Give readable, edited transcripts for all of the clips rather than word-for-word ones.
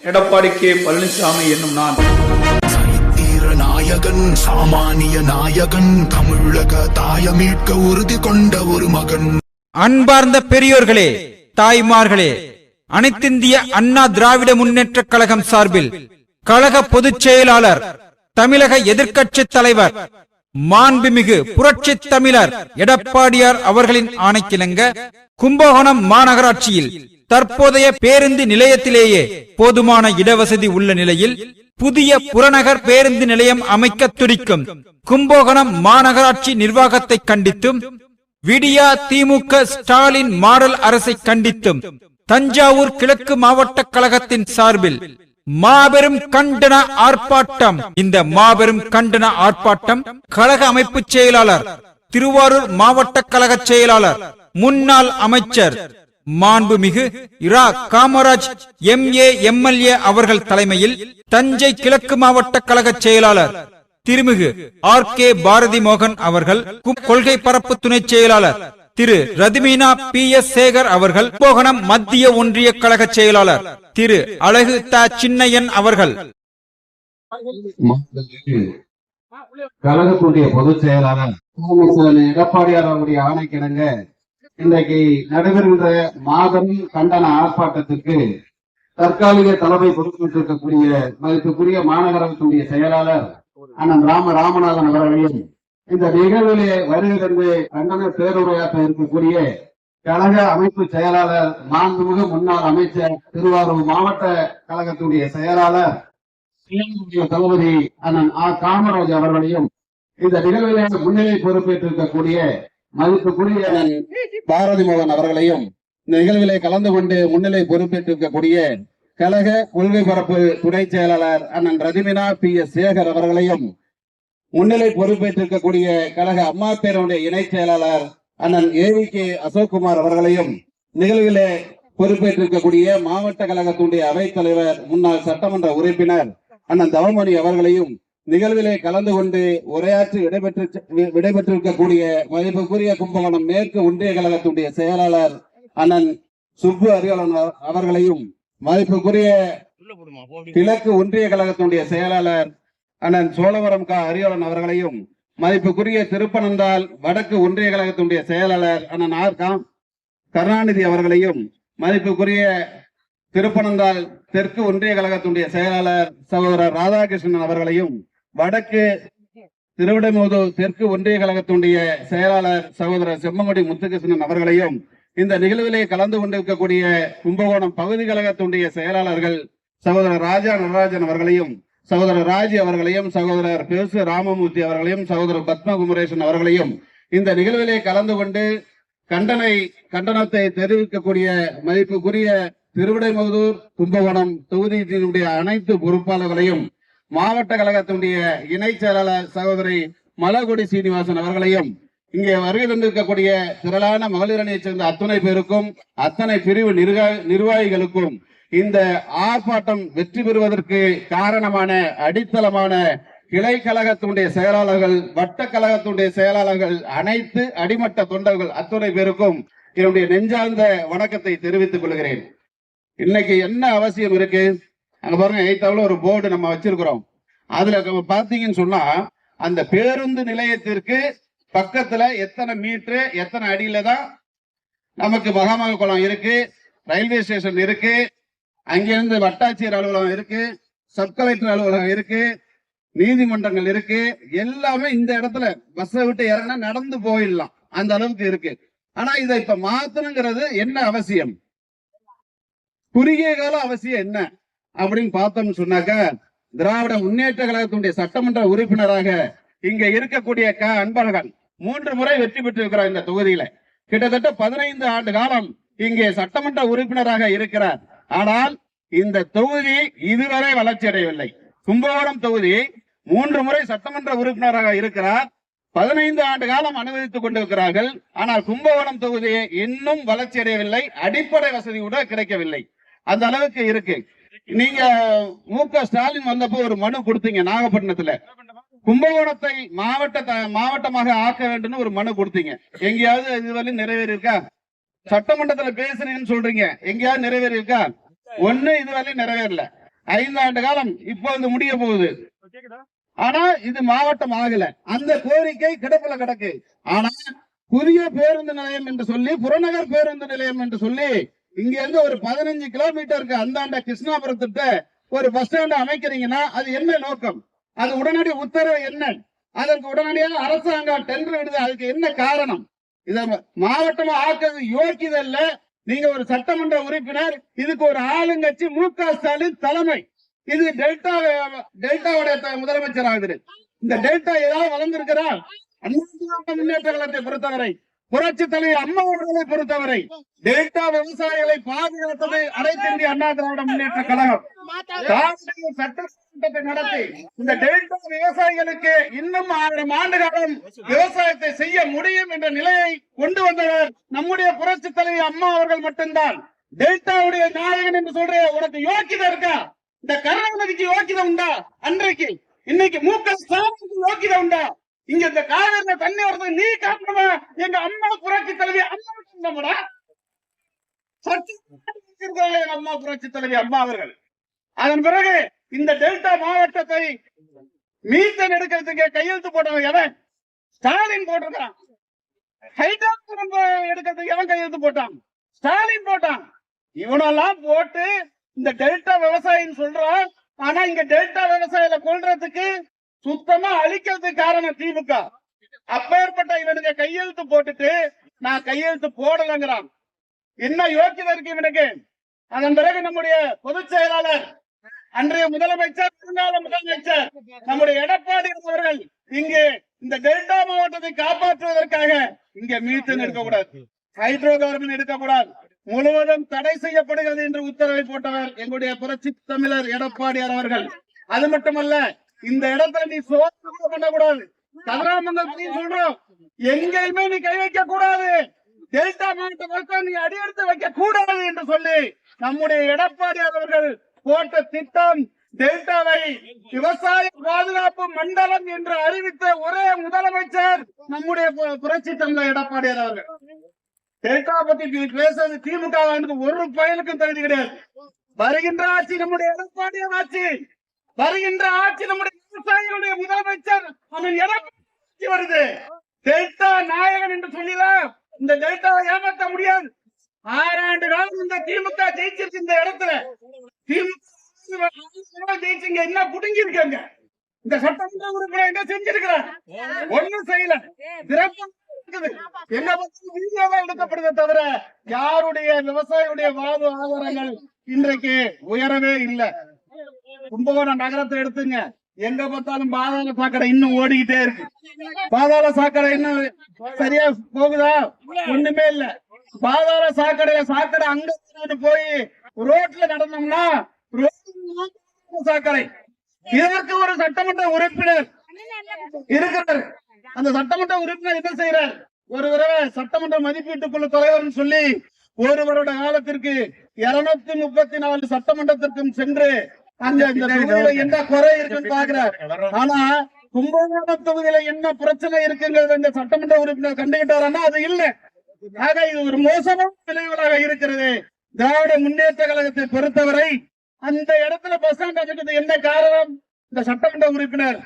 Edappadi K Palaniswami என்னும் நான் நாயகன், சாமானிய நாயகன், தமிழக தாய மீட்க உறுதி கொண்ட ஒரு மகன். அன்பார்ந்த பெரியோர்களே, தாய்மார்களே, அனைத்திந்திய அண்ணா திராவிட முன்னேற்ற கழகம் சார்பில் கழக பொதுச் செயலாளர், தமிழக எதிர்க்கட்சி தலைவர், மாண்புமிகு புரட்சி தமிழர் எடப்பாடியார் அவர்களின் ஆணைக்கிணங்க கும்பகோணம் மாநகராட்சியில் தற்போதைய பேருந்து நிலையத்திலேயே போதுமான இடவசதி உள்ள நிலையில் புதிய புறநகர் பேருந்து நிலையம் அமைக்க துடிக்கும் கும்பகோணம் மாநகராட்சி நிர்வாகத்தை கண்டித்தும், விடியா திமுக ஸ்டாலின் மாடல் அரசை கண்டித்தும் தஞ்சாவூர் கிழக்கு மாவட்ட கழகத்தின் சார்பில் மாபெரும் கண்டன ஆர்ப்பாட்டம். இந்த மாபெரும் கண்டன ஆர்ப்பாட்டம் கழக அமைப்பு செயலாளர், திருவாரூர் மாவட்ட கழக செயலாளர், முன்னாள் அமைச்சர் மாண்புமிகு இரா காமராஜ் MA அவர்கள் தலைமையில் தஞ்சை கிழக்கு மாவட்ட கழக செயலாளர் திருமிகு RK பாரதி மோகன் அவர்கள், கொள்கை பரப்பு துணை செயலாளர் திரு ரதிமீனா PS சேகர் அவர்கள், கும்பகோணம் மத்திய ஒன்றிய கழக செயலாளர் திரு அழகு த சின்னையன் அவர்கள், கழகத்துடைய பொதுச் செயலாளர் எடப்பாடியார் அவருடைய ஆணைக்கிணங்க இன்றைக்கு நடைபெறுகின்ற மாபெரும் கண்டன ஆர்ப்பாட்டத்திற்கு தற்காலிக தலைமை பொறுப்பேற்றிருக்கக்கூடிய மதிப்புக்குரிய மாநகரத்தினுடைய செயலாளர் அண்ணன் ராமநாதன் அவர்களையும், இந்த நிகழ்விலே வருகிறது கண்டன பேருரையாற்ற இருக்கக்கூடிய கழக அமைப்பு செயலாளர், மாண்புமிகு முன்னாள் அமைச்சர், திருவாரூர் மாவட்ட கழகத்துடைய செயலாளர் தளபதி அண்ணன் காமராஜ் அவர்களையும், இந்த நிகழ்விலே முன்னிலை பொறுப்பேற்றிருக்கக்கூடிய மதிப்புக்குரிய பாரதி மோகன் அவர்களையும், இந்த நிகழ்விலே கலந்து கொண்டு முன்னிலை பொறுப்பேற்றிருக்கக்கூடிய கழக கொள்கை பரப்பு துணை செயலாளர் அண்ணன் ரதிமீனா PS சேகர் அவர்களையும், முன்னிலை பொறுப்பேற்றிருக்கக்கூடிய கழக அம்மா பேரவையுடைய இணை செயலாளர் அண்ணன் AVK அசோக்குமார் அவர்களையும், நிகழ்விலே பொறுப்பேற்றிருக்கக்கூடிய மாவட்ட கழகத்துடைய அவைத் தலைவர், முன்னாள் சட்டமன்ற உறுப்பினர் அண்ணன் தவமணி அவர்களையும், நிகழ்விலே கலந்து கொண்டு உரையாற்றி விடைபெற்றிருக்கக்கூடிய மதிப்புக்குரிய கும்பகோணம் மேற்கு ஒன்றிய கழகத்துடைய செயலாளர் அண்ணன் சுப்பு அரியலன் அவர்களையும், மதிப்புக்குரிய கிழக்கு ஒன்றிய கழகத்துடைய செயலாளர் அண்ணன் சோழவரம் அரியலன் அவர்களையும், மதிப்புக்குரிய திருப்பனந்தாள் வடக்கு ஒன்றிய கழகத்துடைய செயலாளர் அண்ணன் கருணாநிதி அவர்களையும், மதிப்புக்குரிய திருப்பனந்தாள் தெற்கு ஒன்றிய கழகத்துடைய செயலாளர் சகோதரர் ராதாகிருஷ்ணன் அவர்களையும், வடக்கு திருவிடைமோதூர் தெற்கு ஒன்றிய கழகத்துடைய செயலாளர் சகோதரர் செம்மங்குடி முத்துகிருஷ்ணன் அவர்களையும், இந்த நிகழ்விலே கலந்து கொண்டிருக்கக்கூடிய கும்பகோணம் பகுதி கழகத்துடைய செயலாளர்கள் சகோதரர் ராஜா நடராஜன் அவர்களையும், சகோதரர் ராஜி அவர்களையும், சகோதரர் பெருசு ராமமூர்த்தி அவர்களையும், சகோதரர் பத்மகுமரேசன் அவர்களையும், இந்த நிகழ்விலே கலந்து கொண்டு கண்டனத்தை தெரிவிக்கக்கூடிய மதிப்புக்குரிய திருவிடைமோதூர் கும்பகோணம் தொகுதியினுடைய அனைத்து பொறுப்பாளர்களையும், மாவட்ட கழகத்தினுடைய இணை செயலாளர் சகோதரி மலர்கொடி சீனிவாசன் அவர்களையும், இங்கே வருகை தந்திருக்கக்கூடிய திரளான மகளிர் அணியைச் சேர்ந்த அத்தனை பேருக்கும், அத்தனை பிரிவு நிர்வாகிகளுக்கும், இந்த ஆர்ப்பாட்டம் வெற்றி பெறுவதற்கு காரணமான அடித்தளமான கிளை கழகத்தினுடைய செயலாளர்கள், வட்ட கழகத்தினுடைய செயலாளர்கள், அனைத்து அடிமட்ட தொண்டர்கள் அத்தனை பேருக்கும் என்னுடைய நெஞ்சார்ந்த வணக்கத்தை தெரிவித்துக் கொள்கிறேன். இன்னைக்கு என்ன அவசியம் இருக்கு? அங்க பாருங்க, எய்த்தாவில் ஒரு போர்டு நம்ம வச்சிருக்கிறோம். அதுல பாத்தீங்கன்னு சொன்னா, அந்த பேருந்து நிலையத்திற்கு பக்கத்துல எத்தனை மீட்டர் எத்தனை அடியில தான் நமக்கு மகாமக குளம் இருக்கு, ரயில்வே ஸ்டேஷன் இருக்கு, அங்கிருந்து வட்டாட்சியர் அலுவலகம் இருக்கு, சப் கலெக்டர் அலுவலகம் இருக்கு, நீதிமன்றங்கள் இருக்கு. எல்லாமே இந்த இடத்துல பஸ்ஸை விட்டு இறங்கினா நடந்து போயிடலாம், அந்த அளவுக்கு இருக்கு. ஆனா இதை இப்ப மாத்தணுங்கிறது என்ன அவசியம்? குறுகிய கால அவசியம் என்ன அப்படின்னு பார்த்தோம்னு சொன்னாக்க, திராவிட முன்னேற்ற கழகத்தினுடைய சட்டமன்ற உறுப்பினராக இங்க இருக்கக்கூடிய அன்பழகன் 3 முறை வெற்றி பெற்றிருக்கிறார். இந்த தொகுதியில கிட்டத்தட்ட 15 ஆண்டு காலம் இங்கே சட்டமன்ற உறுப்பினராக இருக்கிறார். ஆனால் இந்த தொகுதி இதுவரை வளர்ச்சி அடையவில்லை. கும்பகோணம் தொகுதி 3 முறை சட்டமன்ற உறுப்பினராக இருக்கிறார். 15 ஆண்டு காலம் அனுமதித்துக் கொண்டிருக்கிறார்கள். ஆனால் கும்பகோணம் தொகுதி இன்னும் வளர்ச்சி அடையவில்லை, அடிப்படை வசதி கூட கிடைக்கவில்லை. அந்த அளவுக்கு இருக்கு. நீங்க மு.க. ஸ்டாலின் வந்தப்போ ஒரு மனு கொடுத்தீங்க, நாகப்பட்டினத்துல கும்பகோணத்தை மாவட்டமாக ஆக்க வேண்டும் ஒரு மனு கொடுத்தீங்க. எங்கேயாவது இதுவரை நிறைவேறி இருக்கா? சட்டமன்றத்துல பேசுறீங்கன்னு சொல்றீங்க, எங்கேயாவது நிறைவேறி இருக்கா? ஒண்ணு இதுவரை நிறைவேறல. 5 ஆண்டு காலம் இப்போது முடிய போகுது. ஆனா இது மாவட்டம் ஆகல. அந்த கோரிக்கை கிடப்புல கிடக்கு. ஆனா புதிய பேருந்து நிலையம் என்று சொல்லி, புறநகர் பேருந்து நிலையம் என்று சொல்லி, இங்க இருந்து ஒரு 15 கிலோமீட்டருக்கு அந்தாண்ட கிருஷ்ணாபுரத்திட்ட ஒரு பஸ் ஸ்டாண்ட் அமைக்கிறீங்கன்னா அது என்ன நோக்கம்? அது உடனடி உத்தரவு என்ன? அதற்கு உடனடியாக அரசாங்கம் டெண்டர் விடுது. அதுக்கு என்ன காரணம்? இத மாவட்டமா ஆக்குறது யோக்கியதல்ல. நீங்க ஒரு சட்டமன்ற உறுப்பினர், இதுக்கு ஒரு ஆளுங்கட்சி மு.க. ஸ்டாலின் தலைமை. இது டெல்டாவுடைய முதலமைச்சர் ஆகுது. இந்த டெல்டா ஏதாவது வளர்ந்திருக்கிறா? முன்னேற்ற கழகத்தை பொறுத்தவரை, புரட்சி தலைவர் அம்மா அவர்களை பொறுத்தவரை, டெல்டா விவசாயிகளை பாதுகாத்தது அனைத்து இந்திய அண்ணா திராவிட முன்னேற்ற கழகம். சட்டத்தை நடத்தி இந்த டெல்டா விவசாயிகளுக்கு இன்னும் 1000 ஆண்டு காலம் விவசாயத்தை செய்ய முடியும் என்ற நிலையை கொண்டு வந்தவர் நம்முடைய புரட்சி தலைவர் அம்மா அவர்கள் மட்டும்தான். டெல்டாவுடைய நாயகன் என்று சொல்ற உனக்கு யோக்கியதை இருக்கா? இந்த கருணாநிதிக்கு யோக்கியதை உண்டா? அன்றைக்கு இன்னைக்கு மு.க. ஸ்டாலினுக்கு யோக்கியதை உண்டா? இங்க இந்த காவிரியில தண்ணி வருது, நீ காரணமா? எங்க அம்மா புரட்சி தலைவி அம்மா அம்மா புரட்சி தலைவி அம்மா அவர்கள். அதன் பிறகு இந்த டெல்டா மாவட்டத்தை மீத்தன் எடுக்கிறதுக்கு கையெழுத்து போட்டவன் எவன்? ஸ்டாலின் போட்டிருக்கான். எடுக்கிறதுக்கு எவன் கையெழுத்து போட்டான்? ஸ்டாலின் போட்டான். இவனெல்லாம் போட்டு இந்த டெல்டா விவசாயின்னு சொல்றான். ஆனா இங்க டெல்டா விவசாயில கொள்றதுக்கு சுத்தமா அழிக்கிறதுக்கு காரணம் திமுக. அப்பேற்பட்ட இவனுக்கு கையெழுத்து போட்டுட்டு நான் கையெழுத்து போடலங்கிறான். என்ன யோக்கியதை இருக்கு இவனுக்கு? அதன் பிறகு நம்முடைய பொதுச் செயலாளர், அன்றைய முதலமைச்சர், முன்னாள் முதலமைச்சர் நம்முடைய எடப்பாடி அவர்கள் இங்கே இந்த டெல்டா மாவட்டத்தை காப்பாற்றுவதற்காக இங்க மீத்தன் எடுக்கக்கூடாது, ஹைட்ரோ கார்பன் எடுக்கக்கூடாது, முழுவதும் தடை செய்யப்படுகிறது என்று உத்தரவை போட்டவர் எங்களுடைய புரட்சி தமிழர் எடப்பாடியார் அவர்கள். அது மட்டுமல்ல, இந்த இடத்துல நீ சோதனை பண்ணக்கூடாது. கதிராமங்கலத்தையும் சொல்றோம், எங்கேயுமே நீ கை வைக்க கூடாது. டெல்டா மாவட்ட நீ அடியெடுத்து வைக்க கூடாது என்று சொல்லி நம்முடைய எடப்பாடியார் அவர்கள் போட்ட திட்டம் டெல்டாவை விவசாய பாதுகாப்பு மண்டலம் என்று அறிவித்த ஒரே முதலமைச்சர் நம்முடைய புரட்சி தமிழர் எடப்பாடியார் அவர்கள். டெல்டா பத்தி பேசுறது திமுக ஒரு பயனுக்கும் தகுதி கிடையாது. வருகின்ற ஆட்சி நம்முடைய எடப்பாடியார் ஆட்சி, வருகின்ற ஆட்சி நம்முடைய விவசாயிகளுடைய முதலமைச்சர் எடப்பாடி வருது. டெல்டா நாயகன் என்று சொல்லிதான் இந்த டெல்டாவை ஏமாற்ற முடியாது. 6 ஆண்டு காலம் இந்த திமுக ஜெயிச்சிருக்கு. இந்த இடத்துல திமுக ஜெயிச்சுங்க, என்ன புடுங்கி இருக்காங்க? இந்த சட்டமன்ற உறுப்பினர் என்ன செஞ்சிருக்கிறார்? ஒண்ணும் செய்யல. என்ன வீடியோவா எடுக்கப்படுதே தவிர யாருடைய விவசாயியுடைய வாழ்வு ஆதாரங்கள் இன்றைக்கு உயரவே இல்லை. கும்பகோணம் நகரத்தை எடுத்துங்க, எங்க பார்த்தாலும் பாதாள சாக்கடை இன்னும் ஓடிக்கிட்டே இருக்கு. பாதாள சாக்கடை இன்னும் சரியா போகுதா? ஒண்ணுமே இல்ல. பாதாள சாக்கடை அங்க போய் ரோட்ல நடந்தோம்னா சாக்கடை. இதற்கு ஒரு சட்டமன்ற உறுப்பினர் இருக்கிறார். அந்த சட்டமன்ற உறுப்பினர் என்ன செய்யறார்? ஒரு தடவை சட்டமன்ற மதிப்பீட்டு குழு தலைவர் சொல்லி 1 வருட காலத்திற்கு 234 சட்டமன்றத்திற்கும் சென்று அங்க இந்த தொகுதியில என்ன குறை இருக்குன்னு பாக்குறார். ஆனா கும்பகோணம் தொகுதியில என்ன பிரச்சனை இருக்குங்கிறது இந்த சட்டமன்ற உறுப்பினர் கண்டுகிட்டாரா? அது இல்ல. ஆக இது ஒரு மோசமான விளைவுகளாக இருக்கிறது. திராவிட முன்னேற்ற கழகத்தை பொறுத்தவரை அந்த இடத்துல பஸ் ஸ்டாண்ட் அமைக்கிறது என்ன காரணம்? இந்த சட்டமன்ற உறுப்பினர்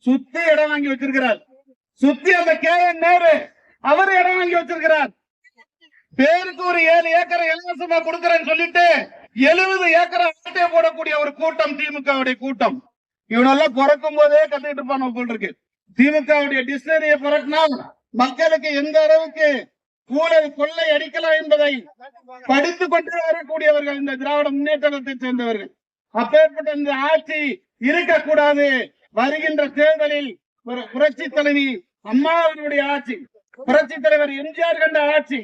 சுத்தி இடம் வாங்கி வச்சிருக்கிறார். சுத்தி அந்த கே.என். நேரு அவர் இடம் வாங்கி வச்சிருக்கிறார். பேருக்கு ஒரு 7 ஏக்கரை இலவசமா கொடுக்கறேன்னு சொல்லிட்டு 70 ஏக்கரை ஆட்டையை போடக்கூடிய ஒரு கூட்டம் திமுகவுடைய கூட்டம். இவனெல்லாம் பிறக்கும் போதே கத்துக்கிட்டு இருப்பான் போல் இருக்கு. திமுகவுடைய டிக்ஷனரியை புரட்டினால் மக்களுக்கு எந்த அளவுக்கு ஊழல் கொள்ளை அடிக்கலாம் என்பதை படித்துக் கொண்டே வரக்கூடியவர்கள் இந்த திராவிட முன்னேற்றத்தை சேர்ந்தவர்கள். அப்பேற்பட்ட இந்த ஆட்சி இருக்கக்கூடாது. வருகின்ற தேர்தலில் ஒரு புரட்சி தலைவி அம்மாவினுடைய ஆட்சி, புரட்சி தலைவர் எம்ஜிஆர் கண்ட ஆட்சி,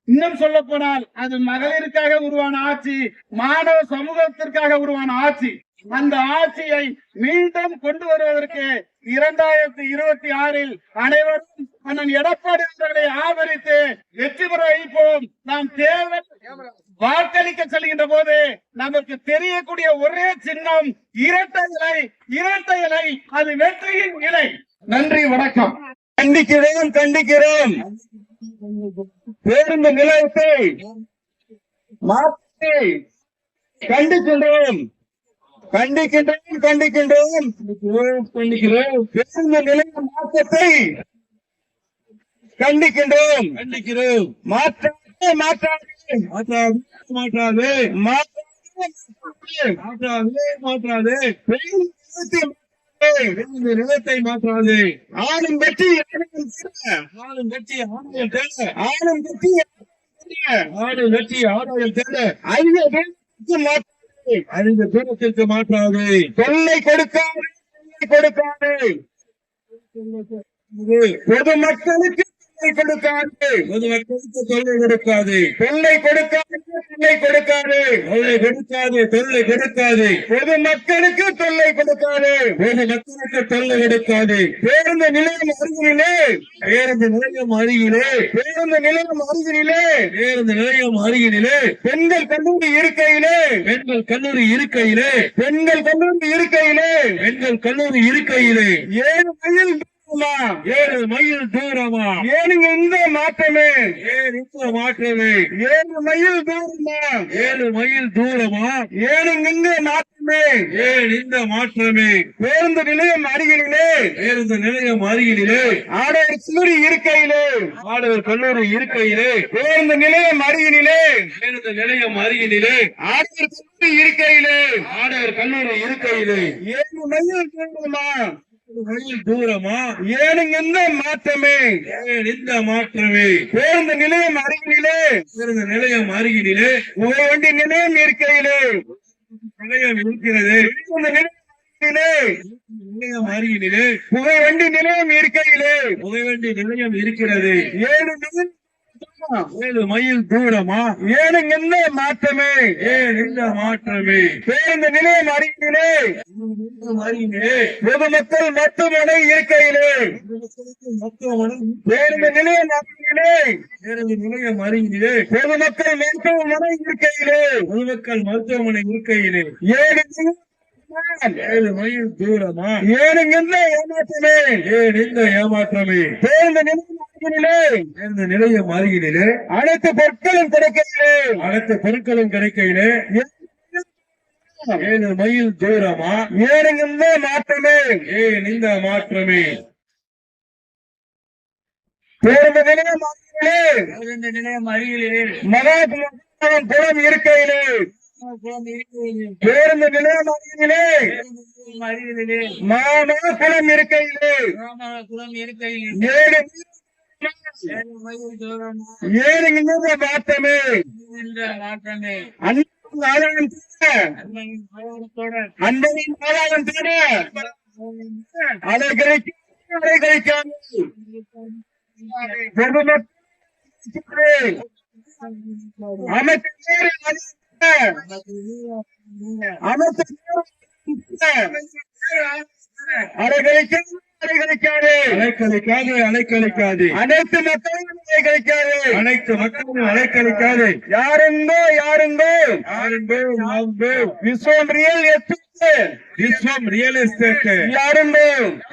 இன்னும் சொல்ல போனால் அது மகளிருக்காக உருவான ஆட்சி, மாணவ சமூகத்திற்காக உருவான ஆட்சி. அந்த ஆட்சியை மீண்டும் கொண்டு வருவதற்கு 2026 அனைவரும் அண்ணன் எடப்பாடி அவர்களை ஆதரித்து வெற்றி பெற வைப்போம். நாம் தேர்தல் வாக்களிக்க செல்கின்ற போது நமக்கு தெரியக்கூடிய ஒரே சின்னம் இரட்டை இலை. அது வெற்றியின் இலை. நன்றி, வணக்கம். கண்டிக்கிறேன். பேருந்து நிலையத்தை மாற்றி கண்டிக்கின்றோம். கண்டிக்கின்றோம் கண்டிக்கின்றோம் கண்டிக்கிறோம். பேருந்து நிலைய மாற்றத்தை கண்டிக்கின்றோம் கண்டிக்கிறோம். மாற்றாதே மாற்றாதே மாற்றாதே மாற்றாதே மாற்றாதே பேருந்து நிலத்தை மாற்றாது. ஆளும் கட்சி ஆளும் கட்சி ஆணையம் தேட ஆளும் கட்சி ஆளும் கட்சி ஆணையம் தேட அதிக தூரத்திற்கு மாற்றாது. தொல்லை கொடுக்காது கொடுக்காது. பொதுமக்களுக்கு கொடுக்காது. பொதுமக்களுக்கு தொல்லை கொடுக்காது. தொல்லை கொடுக்காது. தொல்லை கொடுக்காது. தொல்லை கொடுக்காது. தொல்லை கொடுக்காது. பொதுமக்களுக்கு தொல்லை கொடுக்காது. பொதுமக்களுக்கு தொல்லை கொடுக்காது. பேருந்து நிலையம் அருகிலே பேருந்து நிலையம் அருகிலே பேருந்து நிலையம் அருகிலே பேருந்து நிலையம் அருகிலே பெண்கள் கல்லூரி இருக்கையிலே பெண்கள் கல்லூரி இருக்கையிலே பெண்கள் கல்லூரி இருக்கையிலே பெண்கள் கல்லூரி இருக்கையிலே 7 மைல் 7 மைல் தூரமா? ஏனுங்க இந்த மாற்றமே? இந்த மாற்றமே 7 மைல் தூரமா? 7 மைல் தூரமா? ஏனுங்க இந்த மாற்றமே? இந்த மாற்றமே. பேருந்து நிலையம் அருகிலே பேருந்து நிலையம் அருகிலே ஆடவர் கல்லூரி இருக்கையிலே ஆடவர் கல்லூரி இருக்கையிலே பேருந்து நிலையம் அருகிலே பேருந்து நிலையம் அருகிலே ஆடவர் கல்லூரி இருக்கையிலே ஆடவர் கல்லூரி இருக்கையிலே 7 மைல் தூரமா? தூரமா? ஏனுங்க இந்த மாற்றமே? இந்த மாற்றமே. பேருந்து நிலையம் அருகிலே பேருந்து நிலையம் அருகிலே புகை வண்டி நிலையம் இருக்கையிலே நிலையம் இருக்கிறது. நிலையம் அருகிலே புகை வண்டி நிலையம் இருக்கையிலே புகை வண்டி நிலையம் இருக்கிறது. 7 மைல் தூரமா? ஏனுங்க இந்த மாற்றமே? இந்த மாற்றமே. பேருந்து நிலையம் அருகிலே பொதுமக்கள் மருத்துவமனை இருக்கையிலே பேருந்து நிலையம் அருகிலே பேருந்து நிலையம் அருகிலே பொதுமக்கள் மருத்துவமனை இருக்கையிலே பொதுமக்கள் மருத்துவமனை இருக்கையிலே 7 மைல் தூரமா? ஏனுங்க இந்த ஏமாற்றமே? இந்த ஏமாற்றமே. பேருந்து நிலையம் அருகிலே அனைத்து பொருட்களும் கிடைக்கையிலே அனைத்து பொருட்களும் கிடைக்கையிலே 7 மைல் தூரமா? ஏனுங்க இந்த மாற்றமே? இந்த மாற்றமே. பேருந்து நிலையம் அருகிலே பேருந்து நிலையம் அருகிலே மகாத்மாவின் குளம் இருக்கையிலே பேருந்து நிலையம் அருகிலே மாமகுளம் இருக்கையிலே 7 மைல் தூரமா? ஏனுங்க இந்த மாற்றமே? அன்பனின் ஆதாரத்தோட அலைகழிக்காது அலைக்கழிக்காது. அனைத்து மக்களும் அலைக்கழிக்காது. அனைத்து மக்களும் அலைக்கழிக்காது. யாருந்தோ யாருந்தோ யாருந்தோ விஸ்வம் ரியல் எஸ்டேட் விஸ்வம் ரியல் எஸ்டேட் யாருந்தோ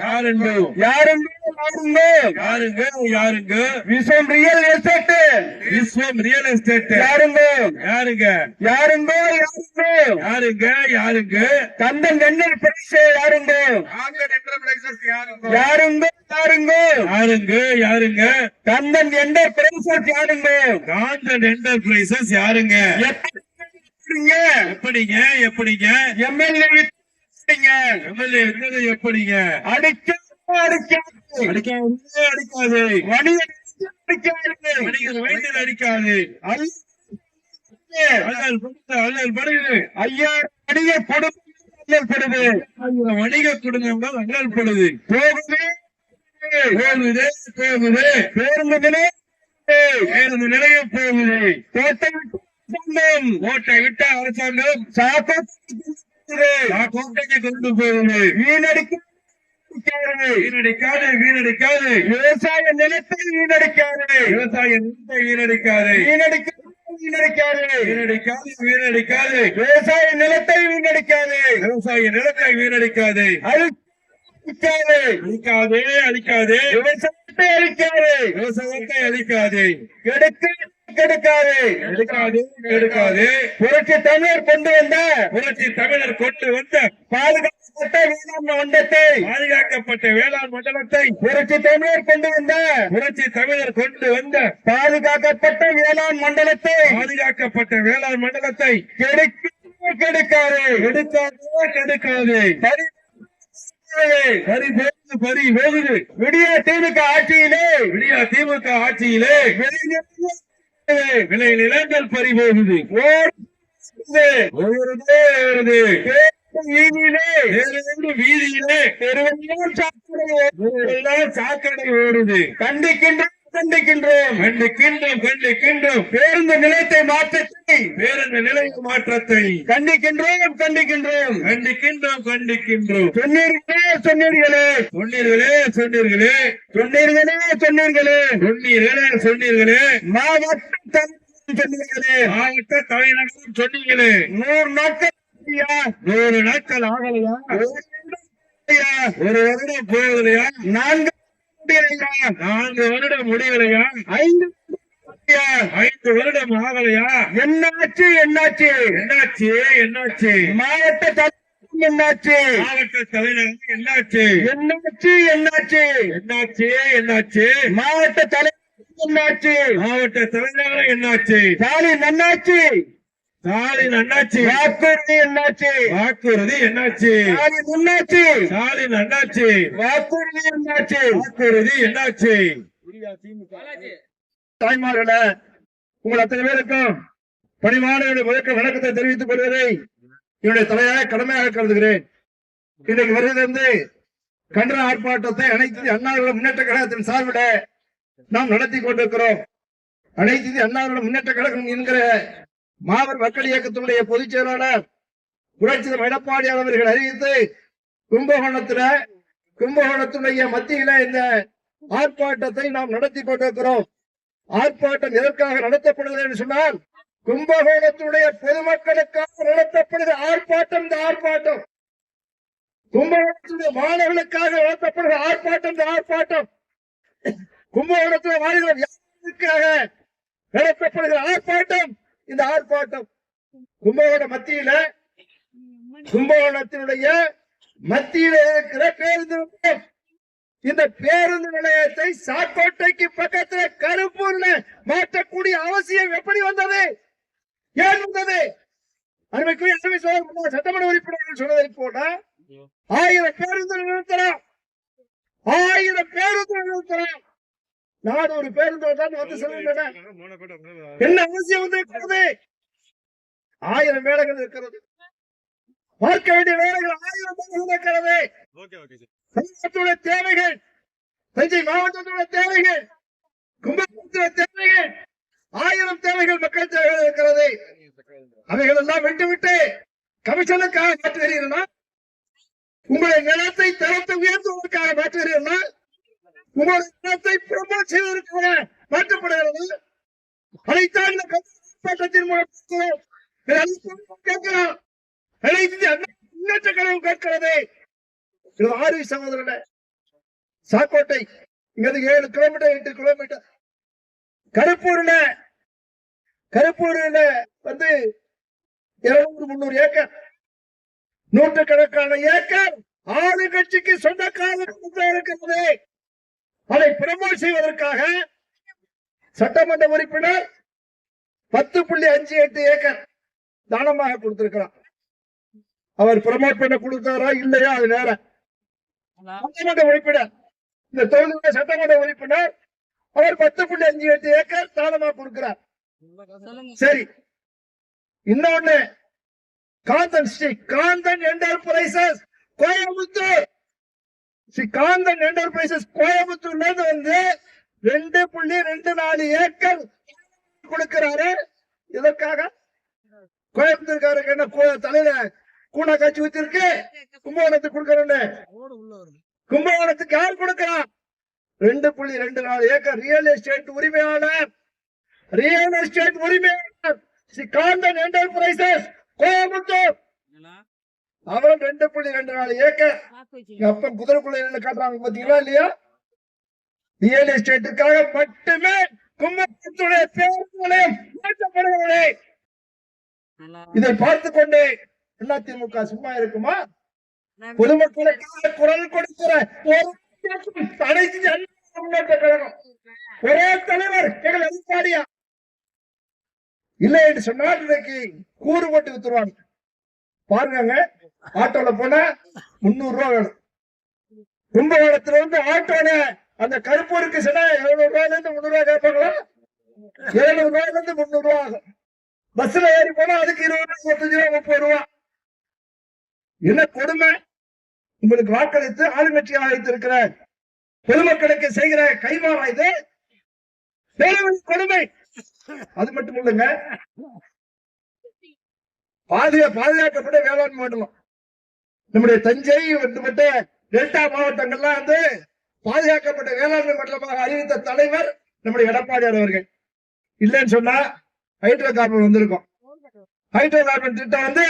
யாருந்தோ யாருந்தோ யாருங்க யாருங்க விஸ்வம் ரியல் எஸ்டேட் விஸ்வம் ரியல் எஸ்டேட் யாருந்தோ யாருங்க யாருந்தோ யாருந்தோ யாருங்க யாருங்க கந்தன் எண்ணெய் பிரைஸ் யாருந்தோ யாருங்க யாருங்க யாருங்க யாருங்க கந்தன் எண்ணெய் பிரைஸ் யாருங்க காந்தன் எண்ணெய் பிரைஸ் யாருங்க எப்படிங்க எப்படிங்க எம்எல்ஏ எம்எல்ஏ எப்படிங்க அடிக்காது அடிக்காது வணிகர் வயிற்றில் அடிக்காது அல்லல் படுது ஐயா வணிக படுது வணிக குடும்பங்கள் அல்லல் படுது போகுது போகுது போகுது பேருந்து நிலையம் போகுது ஓட்டை விட்ட அரசாங்கம் கோட்டைக்கு கொண்டு போகுது வீணடிக்காது வீணடிக்காது விவசாய நிலத்தை வீணடிக்காது விவசாய நிலத்தை வீணடிக்காது வீணடிக்காது வீணடிக்காது வீணடிக்காது விவசாய நிலத்தை வீணடிக்காது விவசாய நிலத்தை வீணடிக்காது அழிக்காது அழிக்காது விவசாயத்தை அழிக்காது விவசாயத்தை அழிக்காது கெடுக்காது கெடுக்காது புரட்சி தமிழர் கொண்டு வந்த பாதுகாக்கப்பட்ட வேளாண் மண்டலத்தை புரட்சி தமிழர் கொண்டு வந்த பாதுகாக்கப்பட்ட வேளாண் மண்டலத்தை கெடுக்காது விடிய திமுக ஆட்சியிலே விளை நிலங்கள் பறிபோகுது வீதியிலே சாக்கடை ஓடுது கண்டிக்கின்றோம் பேருந்து நிலைய மாற்றத்தை கண்டிக்கின்றோம் சொன்னீர்களே மாவட்ட தலைநகரம் சொன்னீங்களே 100 நாட்கள் ஆகலையா ஒரு வருடம் போகலையா 4 வருடம் முடியலையா 5 வருடம் ஆகலையா என்னாச்சு மாவட்ட தலைநகர் என்னாச்சு மாவட்ட தலைநகர் என்னாச்சு ஸ்டாலின் அண்ணாச்சி வாக்குறுதி என்னாச்சு தாய்மார்களே, உங்கள் அத்தனை பேருக்கும் பணிவான வணக்கத்தை தெரிவித்துக் கொள்வதை என்னுடைய தலையாக கடமையாக கருதுகிறேன். இன்றைக்கு வருகிறது கண்டன ஆர்ப்பாட்டத்தை அனைத்து அண்ணா முன்னேற்ற கழகத்தின் சார்பிட நாம் நடத்தி கொண்டிருக்கிறோம். அனைத்து அண்ணா முன்னேற்ற கழகம் என்கிற மாபெரும் மக்கள் இயக்கத்தினுடைய பொதுச் செயலாளர் புரட்சி எடப்பாடியார் அவர்கள் அறிவித்து கும்பகோணத்துடைய மத்தியில இந்த ஆர்ப்பாட்டத்தை நாம் நடத்தி கொண்டிருக்கிறோம். ஆர்ப்பாட்டம் எதற்காக நடத்தப்படுகிறது என்று சொன்னால், கும்பகோணத்துடைய பொதுமக்களுக்காக நடத்தப்படுகிற ஆர்ப்பாட்டம் இந்த ஆர்ப்பாட்டம். கும்பகோணத்துடைய மாணவர்களுக்காக நடத்தப்படுகிற ஆர்ப்பாட்டம் இந்த ஆர்ப்பாட்டம். கும்பகோணத்துடைய மாணவர்கள் யாருக்காக நடத்தப்படுகிற ஆர்ப்பாட்டம் இந்த ஆர்ப்பாட்டம். கும்பகோணத்தினுடைய மத்தியில இருக்கிற பேருந்து நிலையம், இந்த பேருந்து நிலையத்தை சாக்கோட்டைக்கு பக்கத்தில் கருப்பூர்ல மாற்றக்கூடிய அவசியம் எப்படி வந்தது, ஏன் வந்தது? சட்டமன்ற உறுப்பினர்கள் சொன்னதை போல 1000 பேருந்து நிறுத்தலாம், 400 பேருந்து தான் வந்து செல்கின்றன. என்ன அவசியம் வந்து இருக்கிறது? 1000 வேலைகள் இருக்கிறது, பார்க்க வேண்டிய வேலைகள் 1000 இருக்கிறது. தமிழகத்துடைய தேவைகள், தஞ்சை மாவட்டத்துடைய தேவைகள், கும்பகோணத்துடைய தேவைகள், 1000 தேவைகள், மக்கள் தேவைகள் இருக்கிறது. அவைகள் எல்லாம் விட்டுவிட்டு கமிஷனுக்காக மாற்றுகிறீர்களா? உங்களுடைய நிலத்தை தரத்தை உயர்த்துவதற்காக மாற்றுகிறீர்களா? உங்களுடைய நிலத்தை ப்ரமோட் செய்வதற்காக மாற்றப்படுகிறது. அதைத்தான் இந்த போராட்டத்தின் மூலம் கேட்கிறோம். முன்னேற்ற கழகம் கேட்கிறது. ஆர்வி சகோதரன சாக்கோட்டை இங்கிருந்து 7 கிலோமீட்டர் 8 கிலோமீட்டர். கருப்பூர்ல வந்து 200-300 ஏக்கர், நூற்றுக்கணக்கான ஏக்கர் ஆறு கட்சிக்கு சொந்தக்காக இருக்கிறது. அதை ப்ரமோட் செய்வதற்காக சட்டமன்ற உறுப்பினர் 10.58 ஏக்கர் தானமாக கொடுத்திருக்கிறார். அவர் ப்ரமோட் பண்ண கொடுத்தாரா இல்லையா அது வேற. சட்டமன்ற உறுப்பினர், இந்த தொகுதியுடைய சட்டமன்ற உறுப்பினர் அவர் 10.58 ஏக்கர் தானமாக கொடுக்கிறார். சரி, இன்னொன்னு காந்தன் என்டர்பிரைசஸ் கோயம்புத்தூர், காந்தன் என்டர்பிரைசஸ் கோயம்புத்தூர்ல இருந்து வந்து 2.24 ஏக்கர் கொடுக்கிறாரு. இதற்காக கோயம்புத்தூர்காரருக்கு என்ன தலையில கூணா காட்சி வச்சிருக்கு? கும்பகோணத்துக்கு கொடுக்கறேன். கும்பகோணத்துக்கு யார் கொடுக்கிறார்? 2.24 ஏக்கர் ரியல் எஸ்டேட் உரிமையாளர் காந்தன் என்டர்பிரைசஸ் கோயம்புத்தூர். அவன் 2.24 ஏக்கர். அப்ப குதிரைக்குள்ள காட்டுறாங்க பாத்தீங்களா இல்லையா? ரியல் எஸ்டேட்டுக்காக மட்டுமே கும்பகோணத்துடைய பேருந்து நிலையம் மாற்றப்படுகிறதே. இதை பார்த்து கொண்டு அதிமுக சும்மா இருக்குமா? பொதுமக்களுக்காக குரல் கொடுக்கிற ஒரு அனைத்து அண்ணா முன்னேற்ற கழகம் ஒரே தலைவர் எங்கள் எடப்பாடியா இல்லை என்று சொன்னால் இன்னைக்கு கூறு போட்டு வித்துருவாங்க. பாருங்க, ஆட்டோல போனா 300 ரூபாய் வேணும். கும்பகோணத்துல இருந்து ஆட்டோல அந்த கருப்பூருக்கு சொன்னா 700 ரூபாயில இருந்து 300 ரூபாய் கேட்பாங்களா? 700 ரூபாயில இருந்து 300 ரூபாய் ஆகும். பஸ்ல ஏறி போனா அதுக்கு 20 ரூபாய், 25 ரூபாய், 30 ரூபாய். என்ன கொடுமை! உங்களுக்கு வாக்களித்து ஆளுங்கட்சியாக வைத்திருக்கிற பொதுமக்களுக்கு செய்கிற கைமாறா இது? கொடுமை. அது மட்டும் இல்லைங்க, பாதுகாக்கப்பட்ட வேளாண் மண்டலம் நம்முடைய தஞ்சை மட்டுமட்ட டெல்டா மாவட்டங்கள்லாம் வந்து பாதுகாக்கப்பட்ட வேளாண்மை மண்டலமாக அறிவித்த தலைவர் நம்முடைய எடப்பாடியார் அவர்கள். இல்லைன்னு சொன்னா ஹைட்ரோ கார்பன் வந்திருக்கும். ஹைட்ரோ கார்பன் திட்டம் வந்து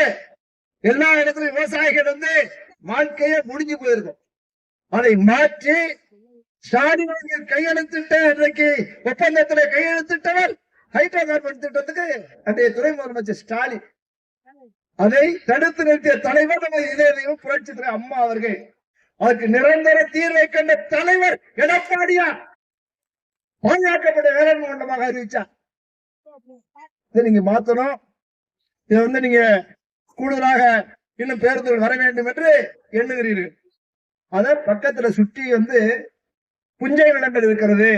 எல்லா இடத்துலயும் விவசாயிகள் வந்து வாழ்க்கையே முடிஞ்சு போயிருக்கும். அதை மாற்றி ஸ்டாலின் கையெழுத்திட்ட இன்றைக்கு ஒப்பந்தத்தில் கையெழுத்திட்டவர் ஹைட்ரோ கார்பன் திட்டத்துக்கு அன்றைய துணை முதலமைச்சர் ஸ்டாலின். அதை தடுத்து நிறுத்திய தலைவர் நம்ம இதயம் புரட்சி தலைவர் அம்மா அவர்கள். அதுக்கு நிரந்தர தீர்வை கண்ட தலைவர் எடப்பாடியா பாதுகாக்கப்பட்ட வேளாண் மண்டலமாக அறிவிச்சார். இதை நீங்க மாத்தணும். இதை வந்து நீங்க கூடுதலாக இன்னும் பேருந்துகள் வர வேண்டும் என்று எண்ணுகிறீர்கள். அத பக்கத்துல சுற்றி வந்து புஞ்சை நிலங்கள் இருக்கிறது.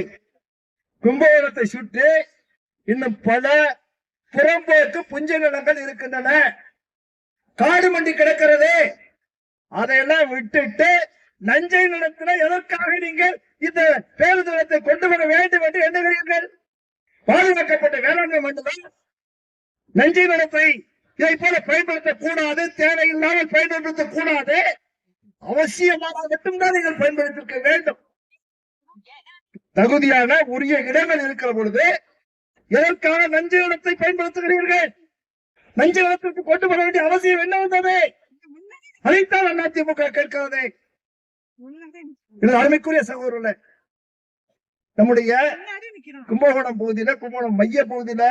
கும்பகோணத்தை சுற்றி இன்னும் பல புறம்போக்கு புஞ்சை நிலங்கள் இருக்கின்றன. காடு மண்டி கிடக்கிறது. அதையெல்லாம் விட்டுட்டு நஞ்சை நிலத்தில எதற்காக நீங்கள் இந்த பேருந்து நிலத்தை கொண்டு வர வேண்டும் என்று எண்ணுகிறீர்கள்? பாதுகாக்கப்பட்ட வேளாண்மை மண்டலம் நஞ்சை நிலத்தை இதை போல பயன்படுத்தக் கூடாது, தேவையில்லாமல் பயன்படுத்தக் கூடாது. அவசியமாக மட்டும்தான் நீங்கள் பயன்படுத்திருக்க வேண்டும். தகுதியான உரிய இடங்கள் இருக்கிற பொழுது எதற்கான நஞ்சு நிலத்தை பயன்படுத்துகிறீர்கள்? நஞ்சு நிலத்திற்கு கொண்டு வர வேண்டிய அவசியம் என்ன வந்தது? அதைத்தான் அதிமுக கேட்கிறது. அருமைக்குரிய சகோதரர்களே, நம்முடைய கும்பகோணம் பகுதியில, கும்பகோணம் மைய பகுதியில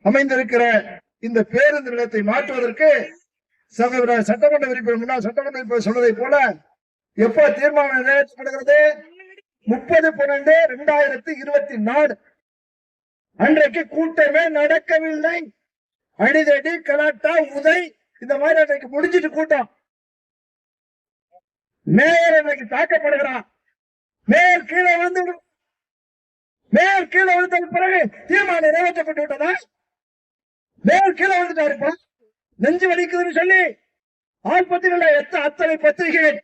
அமைந்திருக்கிற இந்த பேருந்து நிலையத்தை மாற்றுவதற்கு சகோதரர் சட்டமன்ற உறுப்பினர், முன்னாள் சட்டமன்ற உறுப்பினர் சொன்னதை போல எப்ப தீர்மானம் நிறைவேற்றப்படுகிறது? 30/12/2024 அன்றைக்கு கூட்டமே நடக்கவில்லை. அடிதடி கலாட்டா உதை இந்த மாதிரி அன்றைக்கு முடிஞ்சிட்டு கூட்டம். மேயர் அன்றைக்கு தாக்கப்படுகிறார். மேயர் கீழே விழுந்த பிறகு தீர்மானம் நிறைவேற்றப்பட்டு விட்டதா? மேயர் கீழே விழுந்துட்டாரு. நெஞ்சு வலிக்குதுன்னு சொல்லி ஆஸ்பத்திரியில அத்தனை பத்திரிகைகள்,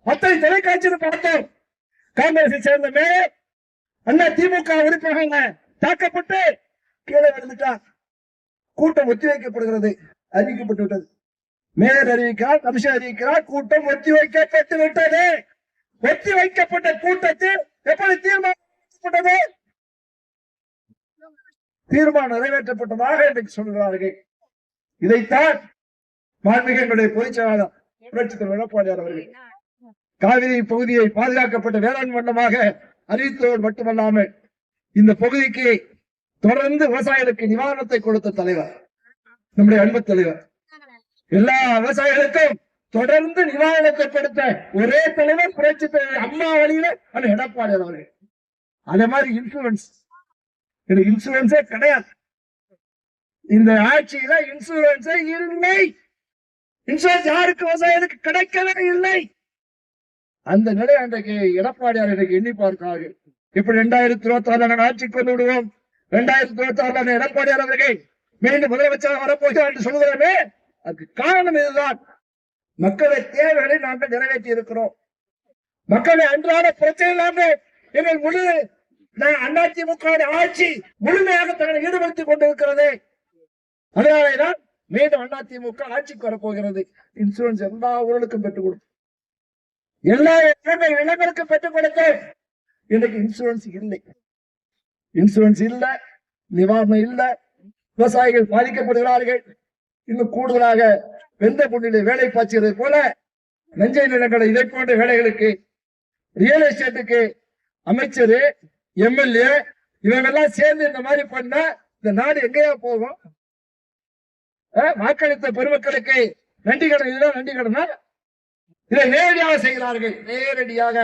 அத்தனை தொலைக்காட்சியில் பார்த்தோம். காங்கிரஸை சேர்ந்த மேயர் அண்ணா திமுக உறுப்பினர்கள் தாக்கப்பட்டு கீழே விழுந்துட்டார். கூட்டம் ஒத்திவைக்கப்படுகிறது, அறிவிக்கப்பட்டு விட்டது. மேயர் அறிவிக்கிறார், கமிஷன் அறிவிக்கிறார், கூட்டம் ஒத்திவைக்கப்பட்டு விட்டது. ஒத்திவைக்கப்பட்ட கூட்டத்தில் எப்படி தீர்மானம் நிறைவேற்றப்பட்டதாக இன்றைக்கு சொல்கிறார்கள். இதைத்தான் மாண்புமிகு எங்களுடைய பொதுச் செயலாளர் புரட்சித் தலைவர் எடப்பாடியார் அவர்கள் காவிரி பகுதியை பாதுகாக்கப்பட்ட வேளாண் மண்டலமாக அறிவித்தவர் மட்டுமல்லாமல் இந்த பகுதிக்கு தொடர்ந்து விவசாயிகளுக்கு நிவாரணத்தை கொடுத்த தலைவர் நம்முடைய அன்பு தலைவர். எல்லா விவசாயிகளுக்கும் தொடர்ந்து நிவாரணத்தை கொடுத்த ஒரே தலைவர் புரட்சி தலைவர் அம்மா வழியில அந்த எடப்பாடியார் அவர்கள். அதே மாதிரி இன்சூரன்ஸே கிடையாது. இந்த ஆட்சியில இன்சூரன்ஸே இல்லை. இன்சூரன்ஸ் யாருக்கு விவசாயிகளுக்கு கிடைக்கவே இல்லை. அந்த நிலை அன்றைக்கு எடப்பாடியார் இன்றைக்கு எண்ணி பார்க்கிறார்கள். இப்படி 2026 ஆட்சிக்கு வந்து விடுவோம், 2026 எடப்பாடியார் அவர்கள் மீண்டும் முதலமைச்சராக வரப்போகிறார் என்று சொல்கிறோமே, அதுக்கு காரணம் இதுதான். மக்களின் தேவைகளை நாங்கள் நிறைவேற்றி இருக்கிறோம். மக்களை அன்றாட பிரச்சனை எங்கள் முழு அதிமுக ஆட்சி முழுமையாக தங்களை ஈடுபடுத்திக் கொண்டிருக்கிறது. அதனாலேதான் மீண்டும் அதிமுக ஆட்சிக்கு வரப்போகிறது. இன்சூரன்ஸ் எல்லா ஊர்களுக்கும் பெற்றுக் கொடுக்கும், எல்லா இளைஞருக்கும் பெற்றுக் கொடுக்க. இன்னைக்கு இன்சூரன்ஸ் இல்லை, இன்சூரன்ஸ் இல்ல, நிவாரணம் இல்ல, விவசாயிகள் பாதிக்கப்படுகிறார்கள். இன்னும் கூடுதலாக வெந்த புண்ணிலே வேலை பாய்ச்சுகிறது போல நஞ்சை நிலங்களை இதை போன்ற வேலைகளுக்கு ரியல் எஸ்டேட்டுக்கு அமைச்சர், எம்எல்ஏ இவங்க எல்லாம் சேர்ந்து இந்த மாதிரி பண்ணா இந்த நாடு எங்கேயா போகும்? வாக்களித்த பெருமக்களுக்கு நன்றி கடன், இதுதான் நன்றி கடனா? இதை நேரடியாக செய்கிறார்கள். நேரடியாக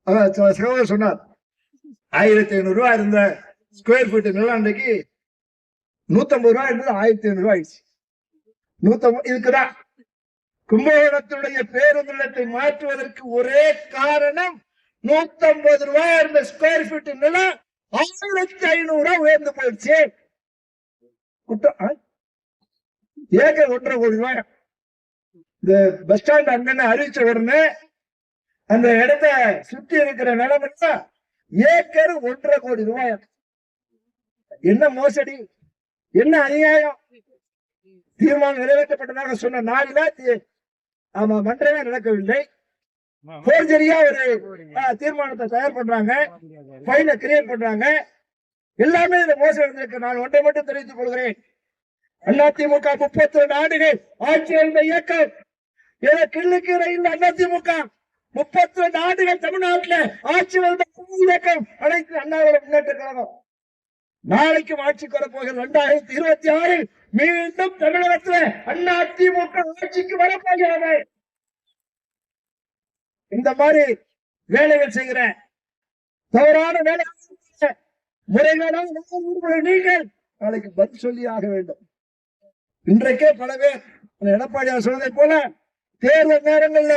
சகோதரர் சொன்னார், 1500 ரூபாய் இருந்த ஸ்கொயர் ஃபீட் நிலம் அன்றைக்கு 150 ரூபாய் இருந்தது, 1500 ரூபாய் ஆயிடுச்சு. 150 இதுக்குதான் கும்பகோணத்துடைய பேருந்து நிலத்தை மாற்றுவதற்கு ஒரே காரணம் 150 ரூபாய் இருந்த ஸ்கொயர் ஃபீட் நிலம் 1500 ரூபாய் உயர்ந்து போயிடுச்சு. ஏக்கர் 1.5 கோடி ரூபாய். இந்த பஸ் ஸ்டாண்ட் அங்கன்னு அறிவிச்ச உடனே அந்த இடத்த சுற்றி இருக்கிற நிலம் ஏக்கர் 1.5 கோடி ரூபாய். என்ன மோசடி, என்ன அநியாயம்! தீர்மானம் நிறைவேற்றப்பட்டதாக சொன்ன நாளில மன்றமே நடக்கவில்லை. போர்ஜரியா ஒரு தீர்மானத்தை தயார் பண்றாங்க, ஃபைல கிரியேட் பண்றாங்க. எல்லாமே இந்த மோசடி இருக்கு. நான் ஒன்றை மட்டும் தெரிவித்துக் கொள்கிறேன், அதிமுக 32 ஆண்டுகள் ஆட்சி இருந்த இயக்கம் கிள்ளுக்கீரை இந்த அதிமுக 32 ஆண்டுகள் தமிழ்நாட்டில் ஆட்சி இருந்த இயக்கம் அனைத்து அண்ணாவிட முன்னேற்ற கழகம். நாளைக்கும் ஆட்சிக்கு வரப்போகிற 2026 மீண்டும் தமிழகத்தில் அதிமுக ஆட்சிக்கு வரப்போகிறது. இந்த மாதிரி வேலைகள் செய்கிற தவறான வேலை முறைகளால் நீங்கள் நாளைக்கு பதில் சொல்லி ஆக வேண்டும். இன்றைக்கே பல பேர் எடப்பாடியார் சொன்னதை போல தேர்தல் நேரங்கள்ல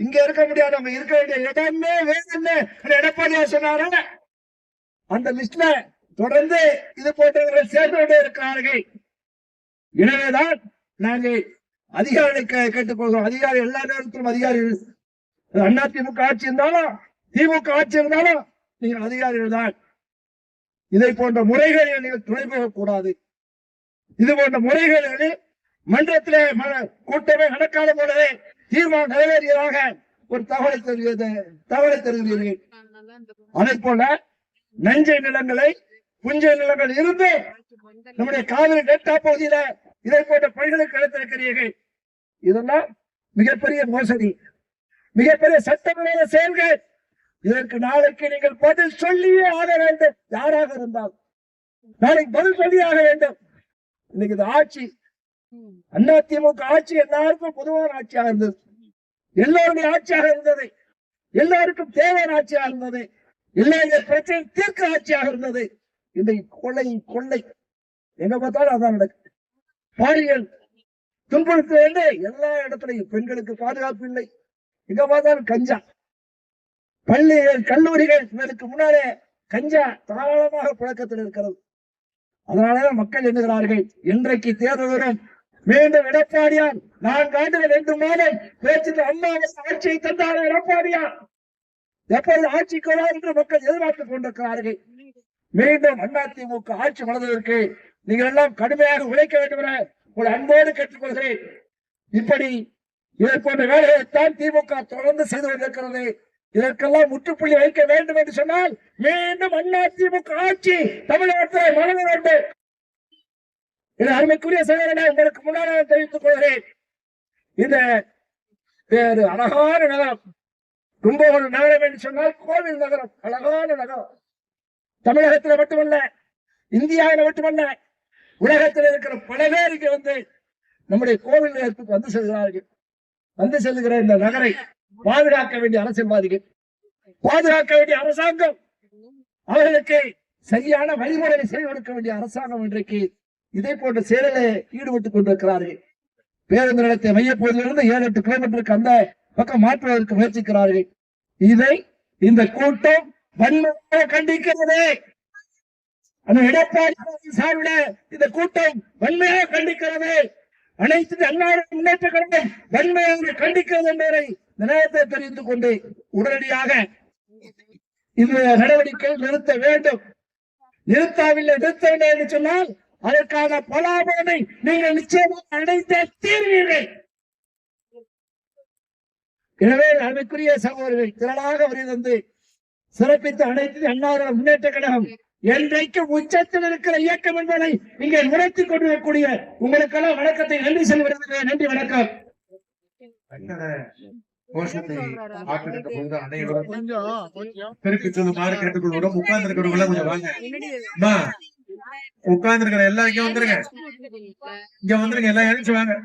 இங்க இருக்க முடியாது, நம்ம இருக்க வேண்டிய இடமே வேணும்னு எடப்பாடியார் சொன்னார அந்த லிஸ்ட்ல தொடர்ந்து இது போன்றவர்கள் சேர்ந்து கொண்டே இருக்கிறார்கள். எனவேதான் நாங்கள் அதிகாரிகளை கேட்டுக்கொள்கிறோம். அதிகாரி எல்லா நேரத்திலும் அதிகாரிகள், அதிமுக ஆட்சி இருந்தாலும் திமுக ஆட்சி இருந்தாலும் நீங்கள் அதிகாரிகள் தான். இதை போன்ற முறைகளில் நீங்கள் துணை போகக்கூடாது. இது போன்ற முறைகளில் மன்றத்திலே கூட்டமே நடக்காத போலவே தீர்மானம் நிறைவேறியதாக ஒரு தகவலை தருகிறீர்கள். அதே போல நஞ்சை நிலங்களை, புஞ்சை நிலங்கள் இருந்து நம்முடைய காவிரி டெல்டா பகுதியில இதை போன்ற பணிகளுக்கு எடுத்திருக்கிறீர்கள். இதெல்லாம் மிகப்பெரிய மோசடி, மிகப்பெரிய சட்டவிரோத செயல்கள். இதற்கு நாளைக்கு நீங்கள் பதில் சொல்லியே ஆக வேண்டும். யாராக இருந்தால் நாளைக்கு பதில் சொல்லியே ஆக வேண்டும். இன்னைக்கு இந்த ஆட்சி, அதிமுக ஆட்சி எல்லாருக்கும் பொதுவான ஆட்சியாக இருந்தது, எல்லோருடைய ஆட்சியாக இருந்தது, எல்லாருக்கும் தேவையான ஆட்சியாக இருந்தது, எல்லாருடைய பிரச்சனை தீர்க்க ஆட்சியாக இருந்தது. இன்றைக்கு கொள்ளை எங்க பார்த்தாலும் அதான் நடக்குது. பாலியல் துன்புறுத்த எல்லா இடத்துலையும் பெண்களுக்கு பாதுகாப்பு இல்லை. எங்க பார்த்தாலும் கஞ்சா, பள்ளிகள் கல்லூரிகள் இதற்கு முன்னாலே கஞ்சா தாராளமாக புழக்கத்தில் இருக்கிறது. அதனாலதான் மக்கள் எண்ணுகிறார்கள், இன்றைக்கு தேர்தல் வரும், மீண்டும் எடப்பாடியார் 4 ஆண்டுகள் 2 மாதம் பேச்சு அம்மாவை ஆட்சியை தந்தார் எடப்பாடியார் எப்பொழுது ஆட்சிக்கு வரார் என்று மக்கள் எதிர்பார்த்துக் கொண்டிருக்கிறார்கள். மீண்டும் அதிமுக ஆட்சி வளர்வதற்கு நீங்கள் எல்லாம் கடுமையாக உழைக்க வேண்டும் என ஒரு அன்போடு கேட்டுக்கொள்கிறேன். இப்படி இதை போன்ற வேலைகளைத்தான் திமுக தொடர்ந்து செய்து கொண்டிருக்கிறது. இதற்கெல்லாம் முற்றுப்புள்ளி வைக்க வேண்டும் என்று சொன்னால் மீண்டும் அதிமுக ஆட்சி தமிழகத்தில் வழங்க வேண்டும். இது அருமைக்குரிய சகோதரனை உங்களுக்கு முன்னால் தெரிவித்துக் கொள்கிறேன். இந்த வேறு அழகான நகரம் கும்பகோணம் நகரம் என்று சொன்னால் கோவில் நகரம், அழகான நகரம். தமிழகத்தில் மட்டுமல்ல, இந்தியாவில் மட்டுமல்ல, உலகத்தில் இருக்கிற பல பேருக்கு வந்து நம்முடைய கோவில் நிலையத்துக்கு வந்து செல்கிறார்கள். வந்து செல்லுகிற இந்த நகரை பாதுகாக்க வேண்டிய அரசியல்வாதிகள், பாதுகாக்க வேண்டிய அரசாங்கம், அவர்களுக்கு சரியான வழிமுறையை செய்து கொடுக்க வேண்டிய அரசாங்கம் இன்றைக்கு இதே போன்ற செயலில் ஈடுபட்டுக் கொண்டிருக்கிறார்கள். பேருந்து நிலையத்தை மையப்பகுதியிலிருந்து 7-8 கிலோமீட்டருக்கு அந்த பக்கம் மாற்றுவதற்கு முயற்சிக்கிறார்கள். இதை இந்த கூட்டம் வன்மையாக கண்டிக்கிறது. எடப்பாடி சார்பில் இந்த கூட்டம் வன்மையாக கண்டிக்கிறது. அனைத்து அண்ணா முன்னேற்ற கழகம் வன்மையாக கண்டிக்கிறது என்பதை நிலையத்தை தெரிந்து கொண்டு உடனடியாக இந்த நடவடிக்கை நிறுத்த வேண்டும். நிறுத்தவில்லை என்று சொன்னால் அதற்கான பலாபலனை நீங்கள் நிச்சயமாக அடைந்தே தீர்வீர்கள். எனவே அதற்குரிய சகோதரர்கள் திரளாக வருகிறது சிறப்பித்த அனைத்து அண்ணா முன்னேற்ற கழகம் என்றைக்கும் உச்சத்தில் இருக்கிற இயக்கம் என்பதை இங்கே உணர்த்திக் கொண்டிருக்கக்கூடிய உங்களுக்கெல்லாம் வணக்கத்தை நன்றி செல்கிறது. நன்றி, வணக்கம். கோஷத்தை ஆற்றுகின்ற பொழுது அனைவரும் திருப்பி சொல்லுமாறு கேட்டுக்கொள்வோம். உட்கார்ந்து இருக்கிறவங்க கொஞ்சம் வாங்க. உட்கார்ந்து இருக்கிற எல்லாம் இங்க வந்துருங்க, இங்க வந்துருங்க, எல்லாம் எழுந்து வாங்க.